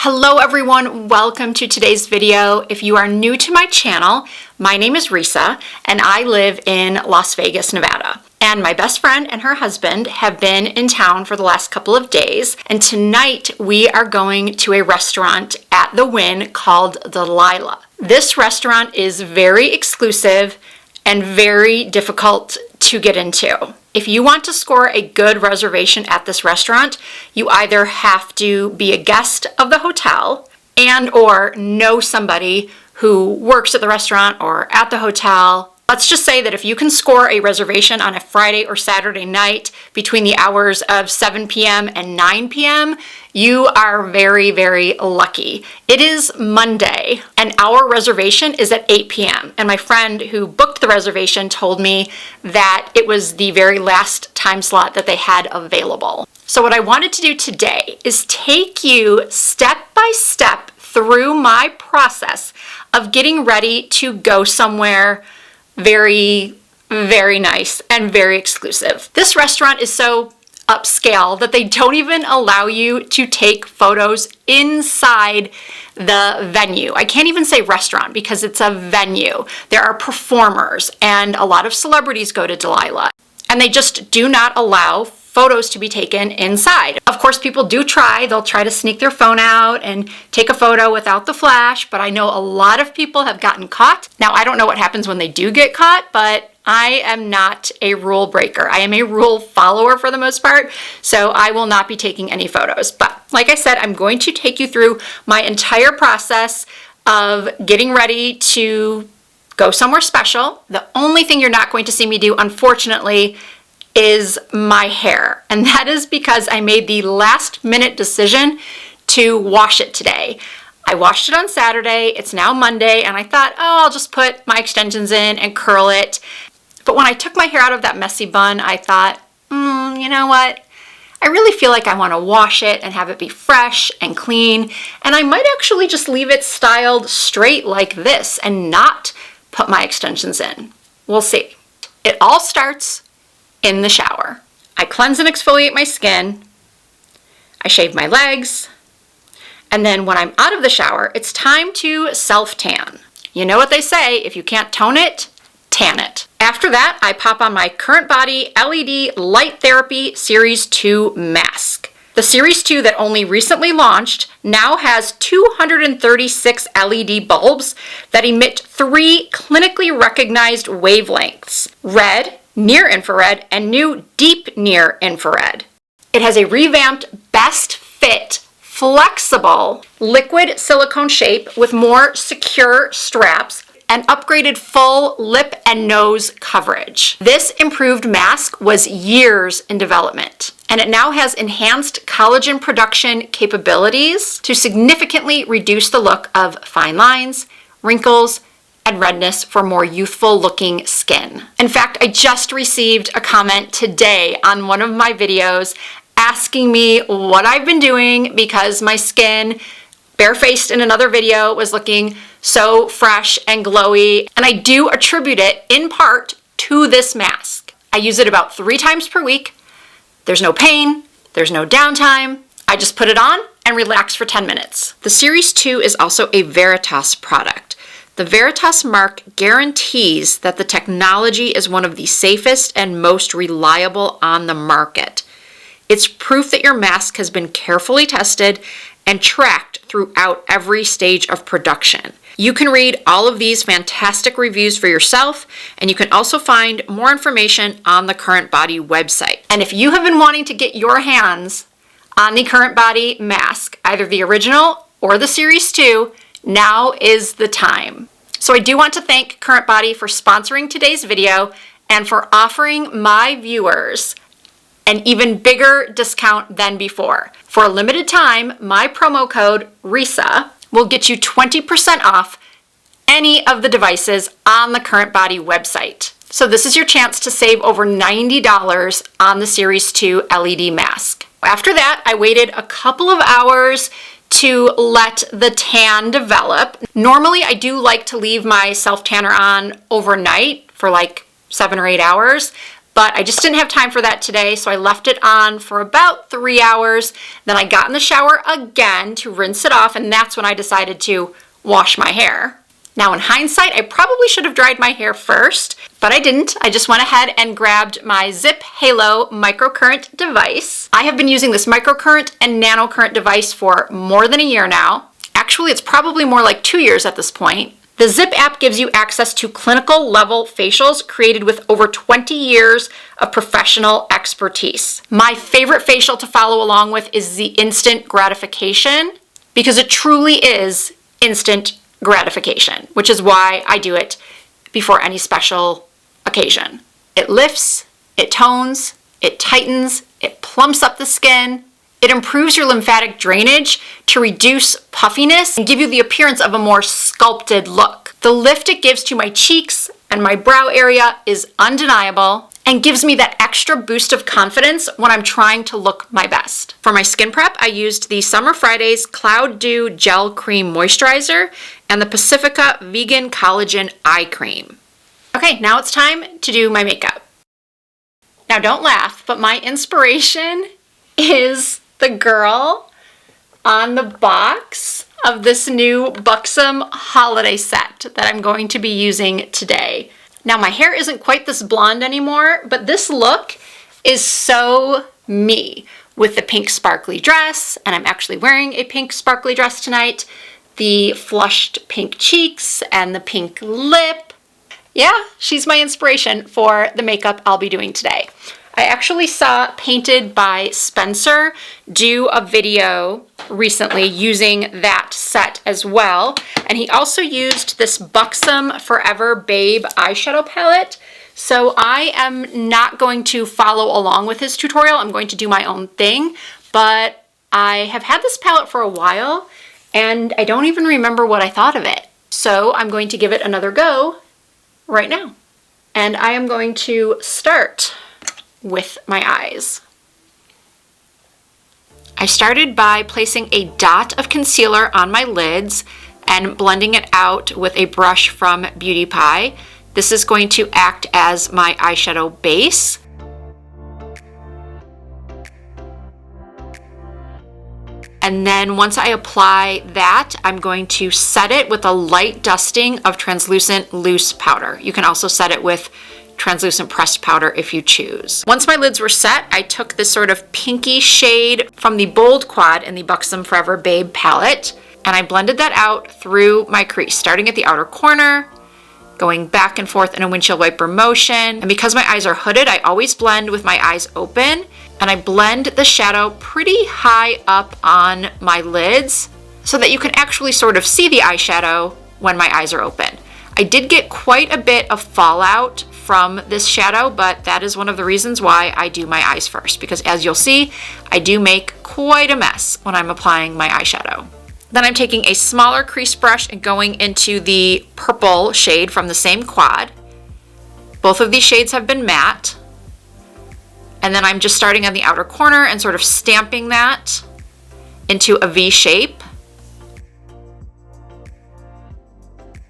Hello everyone, welcome to today's video. If you are new to my channel, my name is Risa and I live in Las Vegas, Nevada. And my best friend and her husband have been in town for the last couple of days. And tonight we are going to a restaurant at the Wynn called Delilah. This restaurant is very exclusive and very difficult to get into. If you want to score a good reservation at this restaurant, you either have to be a guest of the hotel and or know somebody who works at the restaurant or at the hotel. Let's just say that if you can score a reservation on a Friday or Saturday night between the hours of 7 p.m. and 9 p.m., you are very, very lucky. It is Monday and our reservation is at 8 p.m. And my friend who booked the reservation told me that it was the very last time slot that they had available. So what I wanted to do today is take you step by step through my process of getting ready to go somewhere very, very nice and very exclusive. This restaurant is so upscale that they don't even allow you to take photos inside the venue. I can't even say restaurant because it's a venue. There are performers and a lot of celebrities go to Delilah, and they just do not allow photos to be taken inside. Of course, people do try. They'll try to sneak their phone out and take a photo without the flash, but I know a lot of people have gotten caught. Now, I don't know what happens when they do get caught, but I am not a rule breaker. I am a rule follower for the most part, so I will not be taking any photos. But like I said, I'm going to take you through my entire process of getting ready to go somewhere special. The only thing you're not going to see me do, unfortunately, is my hair. And that is because I made the last minute decision to wash it today. I washed it on Saturday, it's now Monday, and I thought, oh, I'll just put my extensions in and curl it. But when I took my hair out of that messy bun, I thought, you know what? I really feel like I want to wash it and have it be fresh and clean, and I might actually just leave it styled straight like this and not put my extensions in. We'll see. It all starts in the shower. I cleanse and exfoliate my skin, I shave my legs, and then when I'm out of the shower, it's time to self-tan. You know what they say, if you can't tone it, tan it. After that, I pop on my CurrentBody LED Light Therapy Series 2 mask. The Series 2 that only recently launched now has 236 LED bulbs that emit 3 clinically recognized wavelengths: red, near infrared, and new deep near infrared. It has a revamped best fit, flexible liquid silicone shape with more secure straps and upgraded full lip and nose coverage. This improved mask was years in development, and it now has enhanced collagen production capabilities to significantly reduce the look of fine lines, wrinkles, and redness for more youthful looking skin. In fact, I just received a comment today on one of my videos asking me what I've been doing because my skin, barefaced in another video, was looking so fresh and glowy, and I do attribute it in part to this mask. I use it about 3 times per week. There's no pain, there's no downtime. I just put it on and relax for 10 minutes. The Series 2 is also a Veritas product. The Veritas mark guarantees that the technology is one of the safest and most reliable on the market. It's proof that your mask has been carefully tested and tracked throughout every stage of production. You can read all of these fantastic reviews for yourself, and you can also find more information on the CurrentBody website. And if you have been wanting to get your hands on the CurrentBody mask, either the original or the Series 2, now is the time. So I do want to thank CurrentBody for sponsoring today's video and for offering my viewers an even bigger discount than before. For a limited time, my promo code RISA will get you 20% off any of the devices on the CurrentBody website. So this is your chance to save over $90 on the Series 2 LED mask. After that, I waited a couple of hours to let the tan develop. Normally, I do like to leave my self-tanner on overnight for like 7 or 8 hours, but I just didn't have time for that today, so I left it on for about 3 hours. Then I got in the shower again to rinse it off, and that's when I decided to wash my hair. Now in hindsight, I probably should have dried my hair first, but I didn't. I just went ahead and grabbed my Zip Halo microcurrent device. I have been using this microcurrent and nanocurrent device for more than a year now. Actually, it's probably more like 2 years at this point. The Zip app gives you access to clinical level facials created with over 20 years of professional expertise. My favorite facial to follow along with is the instant gratification, because it truly is instant gratification, which is why I do it before any special occasion. It lifts, it tones, it tightens, it plumps up the skin. It improves your lymphatic drainage to reduce puffiness and give you the appearance of a more sculpted look. The lift it gives to my cheeks and my brow area is undeniable and gives me that extra boost of confidence when I'm trying to look my best. For my skin prep, I used the Summer Fridays Cloud Dew Gel Cream Moisturizer and the Pacifica Vegan Collagen Eye Cream. Okay, now it's time to do my makeup. Now don't laugh, but my inspiration is the girl on the box of this new Buxom holiday set that I'm going to be using today. Now my hair isn't quite this blonde anymore, but this look is so me with the pink sparkly dress, and I'm actually wearing a pink sparkly dress tonight, the flushed pink cheeks and the pink lip. Yeah, she's my inspiration for the makeup I'll be doing today. I actually saw Painted by Spencer do a video recently using that set as well. And he also used this Buxom Forever Babe eyeshadow palette. So I am not going to follow along with his tutorial. I'm going to do my own thing. But I have had this palette for a while and I don't even remember what I thought of it. So I'm going to give it another go right now. And I am going to start with my eyes. I started by placing a dot of concealer on my lids and blending it out with a brush from Beauty Pie. This is going to act as my eyeshadow base. And then once I apply that, I'm going to set it with a light dusting of translucent loose powder. You can also set it with translucent pressed powder if you choose. Once my lids were set, I took this sort of pinky shade from the Bold Quad in the Buxom Forever Babe palette, and I blended that out through my crease, starting at the outer corner, going back and forth in a windshield wiper motion. And because my eyes are hooded, I always blend with my eyes open, and I blend the shadow pretty high up on my lids so that you can actually sort of see the eyeshadow when my eyes are open. I did get quite a bit of fallout from this shadow, but that is one of the reasons why I do my eyes first, because as you'll see, I do make quite a mess when I'm applying my eyeshadow. Then I'm taking a smaller crease brush and going into the purple shade from the same quad. Both of these shades have been matte. And then I'm just starting on the outer corner and sort of stamping that into a V shape.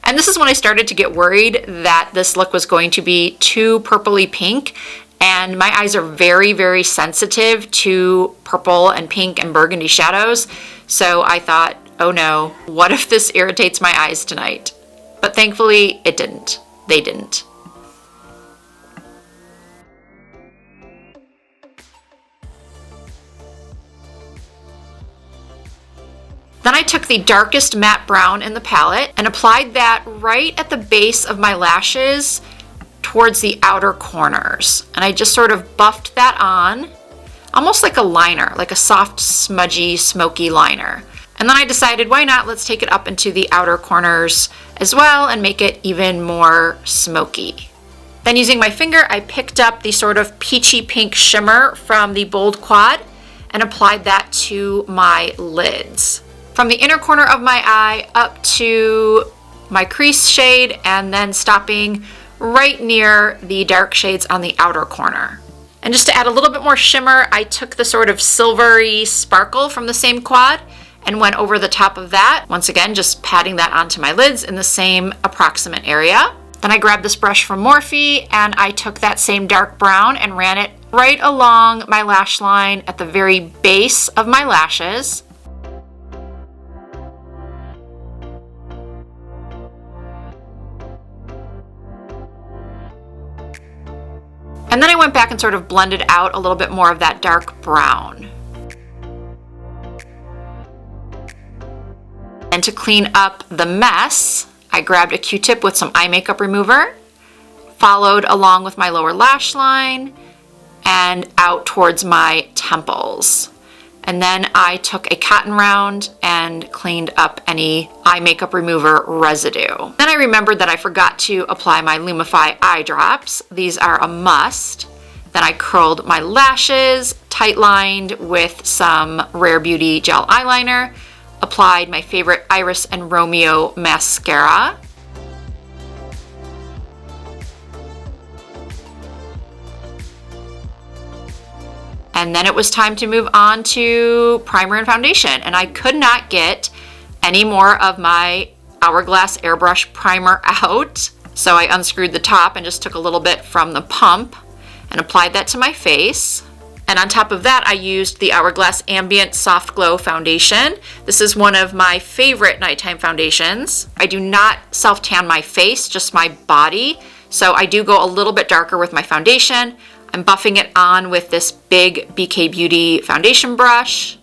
And this is when I started to get worried that this look was going to be too purpley pink. And my eyes are very, very sensitive to purple and pink and burgundy shadows. So I thought, oh no, what if this irritates my eyes tonight? But thankfully it didn't. They didn't. Then I took the darkest matte brown in the palette and applied that right at the base of my lashes towards the outer corners. And I just sort of buffed that on, almost like a liner, like a soft, smudgy, smoky liner. And then I decided, why not? Let's take it up into the outer corners as well and make it even more smoky. Then using my finger, I picked up the sort of peachy pink shimmer from the Bold Quad and applied that to my lids. From the inner corner of my eye up to my crease shade and then stopping right near the dark shades on the outer corner. And just to add a little bit more shimmer, I took the sort of silvery sparkle from the same quad and went over the top of that. Once again, just patting that onto my lids in the same approximate area. Then I grabbed this brush from Morphe and I took that same dark brown and ran it right along my lash line at the very base of my lashes. And then I went back and sort of blended out a little bit more of that dark brown. And to clean up the mess, I grabbed a Q-tip with some eye makeup remover, followed along with my lower lash line and out towards my temples. And then I took a cotton round and cleaned up any eye makeup remover residue. Then I remembered that I forgot to apply my Lumify eye drops. These are a must. Then I curled my lashes, tight lined with some Rare Beauty gel eyeliner, applied my favorite Iris and Romeo mascara. And then it was time to move on to primer and foundation. And I could not get any more of my Hourglass airbrush primer out. So I unscrewed the top and just took a little bit from the pump and applied that to my face. And on top of that, I used the Hourglass Ambient Soft Glow Foundation. This is one of my favorite nighttime foundations. I do not self-tan my face, just my body. So I do go a little bit darker with my foundation. I'm buffing it on with this big BK Beauty foundation brush.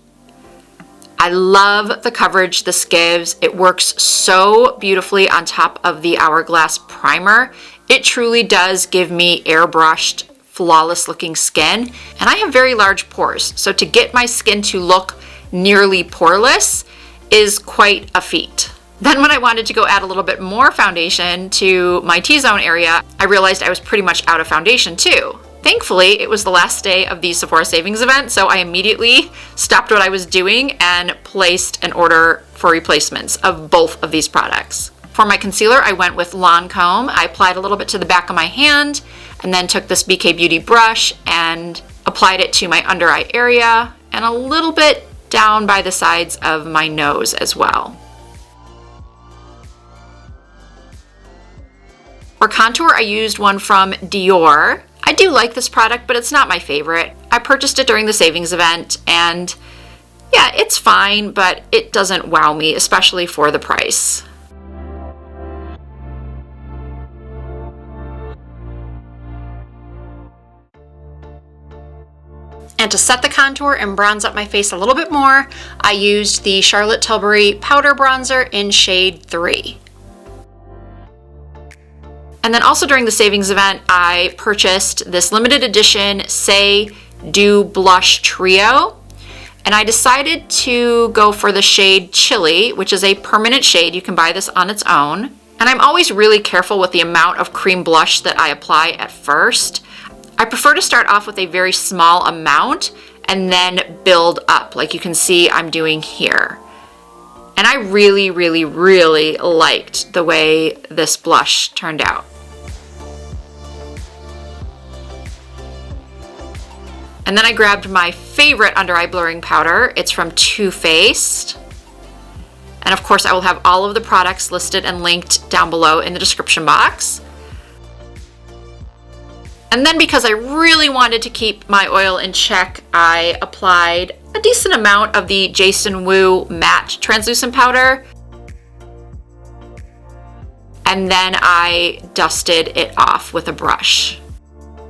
I love the coverage this gives. It works so beautifully on top of the Hourglass primer. It truly does give me airbrushed, flawless looking skin. And I have very large pores, so to get my skin to look nearly poreless is quite a feat. Then when I wanted to go add a little bit more foundation to my T-zone area, I realized I was pretty much out of foundation too. Thankfully, it was the last day of the Sephora Savings event, so I immediately stopped what I was doing and placed an order for replacements of both of these products. For my concealer, I went with Lancome. I applied a little bit to the back of my hand and then took this BK Beauty brush and applied it to my under eye area and a little bit down by the sides of my nose as well. For contour, I used one from Dior. I do like this product, but it's not my favorite. I purchased it during the savings event and yeah, it's fine, but it doesn't wow me, especially for the price. And to set the contour and bronze up my face a little bit more, I used the Charlotte Tilbury Powder Bronzer in shade 3. And then also during the savings event, I purchased this limited edition Say Do Blush Trio. And I decided to go for the shade Chili, which is a permanent shade. You can buy this on its own. And I'm always really careful with the amount of cream blush that I apply at first. I prefer to start off with a very small amount and then build up, like you can see I'm doing here. And I really, really, really liked the way this blush turned out. And then I grabbed my favorite under eye blurring powder. It's from Too Faced. And of course I will have all of the products listed and linked down below in the description box. And then because I really wanted to keep my oil in check, I applied a decent amount of the Jason Wu Matte Translucent Powder. And then I dusted it off with a brush.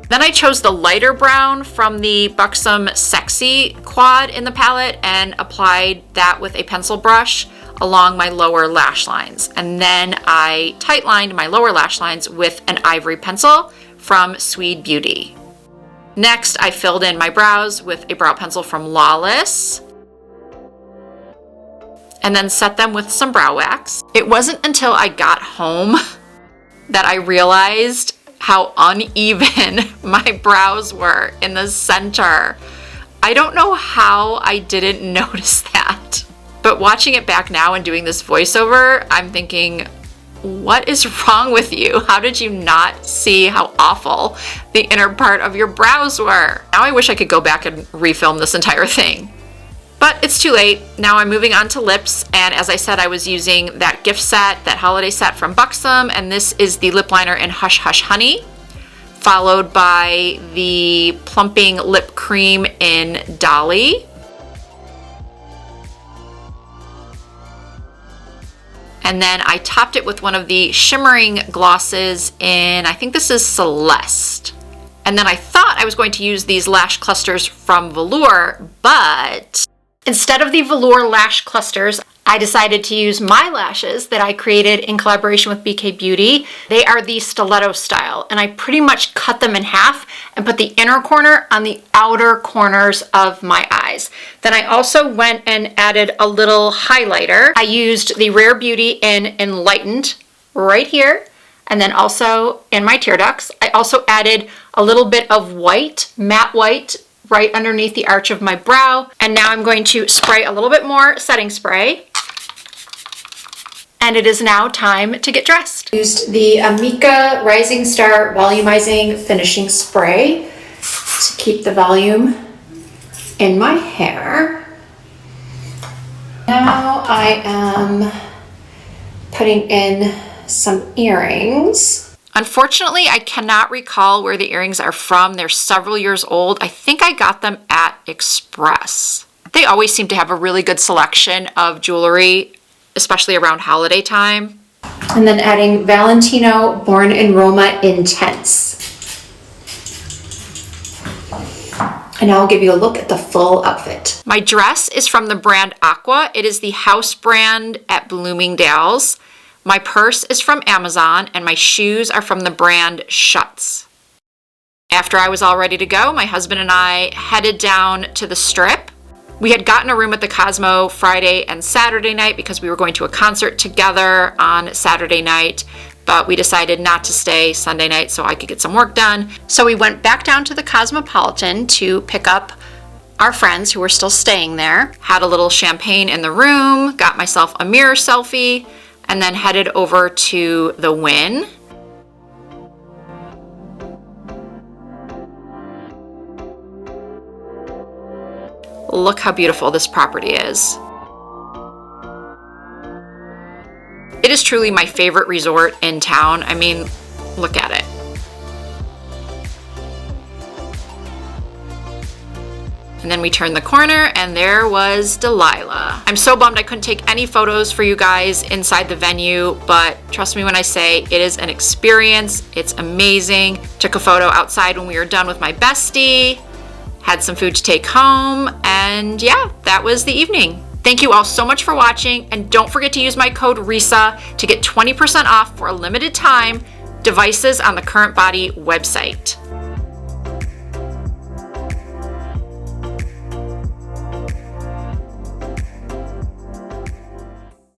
Then I chose the lighter brown from the Buxom Sexy quad in the palette and applied that with a pencil brush along my lower lash lines. And then I tightlined my lower lash lines with an ivory pencil from Swede Beauty. Next, I filled in my brows with a brow pencil from Lawless and then set them with some brow wax. It wasn't until I got home that I realized how uneven my brows were in the center. I don't know how I didn't notice that. But watching it back now and doing this voiceover, I'm thinking, what is wrong with you? How did you not see how awful the inner part of your brows were? Now I wish I could go back and refilm this entire thing. But it's too late. Now I'm moving on to lips, and as I said, I was using that gift set, that holiday set from Buxom, and this is the lip liner in Hush Hush Honey, followed by the plumping lip cream in Dolly. And then I topped it with one of the shimmering glosses in, I think this is Celeste. And then I thought I was going to use these lash clusters from Velour, but instead of the Velour lash clusters, I decided to use my lashes that I created in collaboration with BK Beauty. They are the stiletto style, and I pretty much cut them in half and put the inner corner on the outer corners of my eyes. Then I also went and added a little highlighter. I used the Rare Beauty in Enlightened right here, and then also in my tear ducts. I also added a little bit of white, matte white, right underneath the arch of my brow. And now I'm going to spray a little bit more setting spray. And it is now time to get dressed. Used the Amika Rising Star Volumizing Finishing Spray to keep the volume in my hair. Now I am putting in some earrings. Unfortunately, I cannot recall where the earrings are from. They're several years old. I think I got them at Express. They always seem to have a really good selection of jewelry, especially around holiday time. And then adding Valentino Born in Roma Intense. And I'll give you a look at the full outfit. My dress is from the brand Aqua. It is the house brand at Bloomingdale's. My purse is from Amazon, and my shoes are from the brand Schutz. After I was all ready to go, my husband and I headed down to the Strip. We had gotten a room at the Cosmo Friday and Saturday night because we were going to a concert together on Saturday night, but we decided not to stay Sunday night so I could get some work done. So we went back down to the Cosmopolitan to pick up our friends who were still staying there, had a little champagne in the room, got myself a mirror selfie, and then headed over to the Wynn. Look how beautiful this property is. It is truly my favorite resort in town. I mean, look at it. And then we turned the corner and there was Delilah. I'm so bummed I couldn't take any photos for you guys inside the venue, but trust me when I say it is an experience. It's amazing. Took a photo outside when we were done with my bestie, had some food to take home, and yeah, that was the evening. Thank you all so much for watching, and don't forget to use my code RISA to get 20% off for a limited time devices on the CurrentBody website.